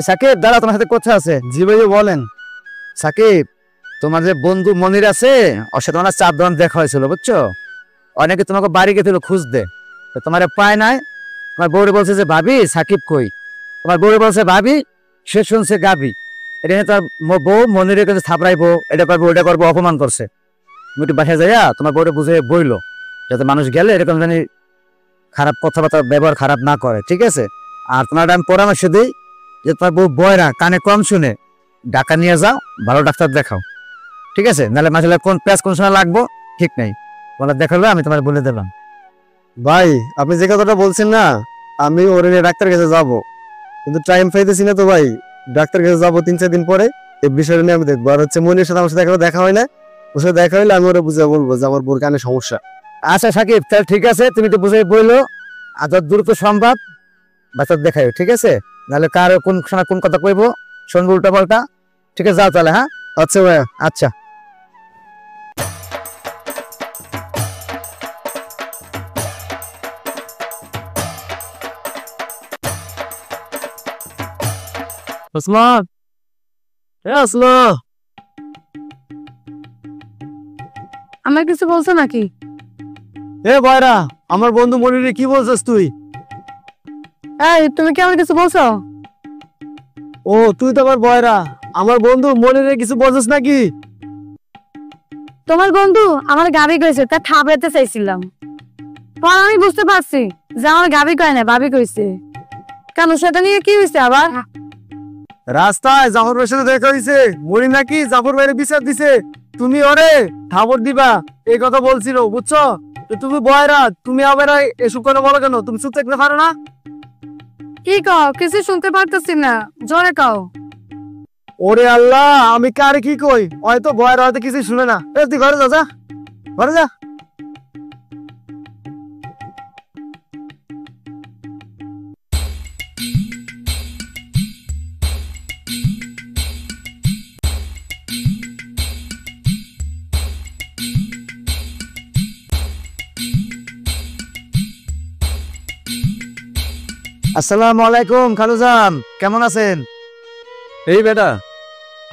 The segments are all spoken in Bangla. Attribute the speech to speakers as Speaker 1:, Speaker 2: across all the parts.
Speaker 1: সাকিব দাঁড়া, তোমার সাথে কথা আছে।
Speaker 2: জি ভাই বলেন।
Speaker 1: সাকিব, তোমার যে বন্ধু মনির আছে, ওর সাথে আমার 4 দিন দেখা হয়েছিল, বুঝছো? অনেকে তোমাকে বাড়ি গেছিল খুঁজতে, তো তোমার পায় নাই। তোমার বউরে বলছে যে ভাবি সাকিব কই, তোমার বউরে বলছে ভাবি সে শুনছে গাবি। এটা নিয়ে তার বউ মনিরের কাছে থাপড়াইবো, এটা করবো ওটা করবো, অপমান করছে। তুমি একটু বাসায় যাইয়া তোমার বউরে বুঝে বইলো, যাতে মানুষ গেলে এরকম জানি খারাপ কথাবার্তা ব্যবহার খারাপ না করে, ঠিক আছে? আর তোমার আমি পরামর্শ দিই যে তোমার বউ বয়রা কানে কম শুনে, ঢাকা নিয়ে যাও, ভালো ডাক্তার দেখাও, ঠিক আছে? নাহলে মাঝে কোন প্যাচ কোন সময় লাগবো ঠিক নাই, বলে দেখাবে আমি তোমার বলে দিলাম।
Speaker 2: ভাই আপনি যে কথাটা বলছেন না, আমি ওরে নিয়ে ডাক্তার কাছে যাব, কিন্তু টাইম পাইতেছি না তো ভাই। ডাক্তার কাছে যাবো 3-4 দিন পরে, এই বিষয়টা নিয়ে আমি দেখবো। আর হচ্ছে মনির সাথে আমার সাথে এখনো দেখা হয় না, ওর সাথে দেখা হইলে আমি ওরা বুঝে বলবো যে আমার বোর কানে সমস্যা।
Speaker 1: আচ্ছা সাকিব, তাহলে ঠিক আছে, তুমি তো বুঝে বইলো, আর যত দ্রুত সম্ভব বাচ্চার দেখাই, ঠিক আছে? নাহলে কার কোন সময় কোন কথা কইবো শুনবো উল্টা পাল্টা, ঠিক আছে? যাও তাহলে। হ্যাঁ
Speaker 2: আচ্ছা ভাইয়া।
Speaker 1: আচ্ছা।
Speaker 2: ওসমান, আসলো।
Speaker 3: আমার কিছু বলছো নাকি?
Speaker 2: এ বয়রা, আমার বন্ধু মনিরে কি বলছিস তুই?
Speaker 3: এই তুমি কি আমার কিছু বলছো?
Speaker 2: ও তুই তো আমার বয়রা, আমার বন্ধু মনিরে কিছু বলছিস নাকি?
Speaker 3: তোমার বন্ধু আমার গাবি কইছে, তা থাপড়াতে চাইছিলাম, পর আমি বুঝতে পারছি যে আমার গাবি কয় না, ভাবি কইছে। কেন, সেটা নিয়ে কি হয়েছে আবার?
Speaker 2: রাস্তায় জাফর ভাইয়ের সাথে দেখা হয়েছে, মনি নাকি জাফর ভাইয়ের বিচার দিছে, তুমি ওরে থাপড় দিবা এই কথা বলছিল, বুঝছো? তো তুমি বয়রা, তুমি আবার এসব করে বলো কেন? তুমি চুপ থাকতে পারো না?
Speaker 3: কি কও? কিছু শুনতে পারতেছি না, জোরে কও।
Speaker 2: ওরে আল্লাহ, আমি কারে কি কই? হয়তো বয়রা হয়তো কিছু শুনে না। তুই ঘরে যা, যা ঘরে যা।
Speaker 1: আসসালামু আলাইকুম খালুজান, কেমন আছেন?
Speaker 4: এই বেটা,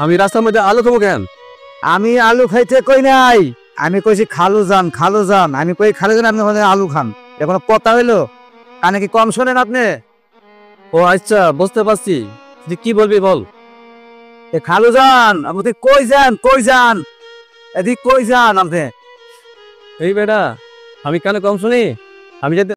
Speaker 4: আমি রাস্তার মধ্যে আলো খাবো কেন?
Speaker 1: আমি আলু খাইতে কই নাই, আমি কইছি খালুজান, খালুজান। আমি কই খালুজান, আপনি বলেন আলু খান। এটা কোনো কথা হইলো? কানে কি কম শোনেন আপনি?
Speaker 4: ও আচ্ছা, বুঝতে পারছি, তুই কি বলবি বল।
Speaker 1: এ খালুজান, আপনি কই যান, কই যান, এদিক কই যান আপনি?
Speaker 4: এই বেটা, আমি কানে কম শুনি? আমি যদি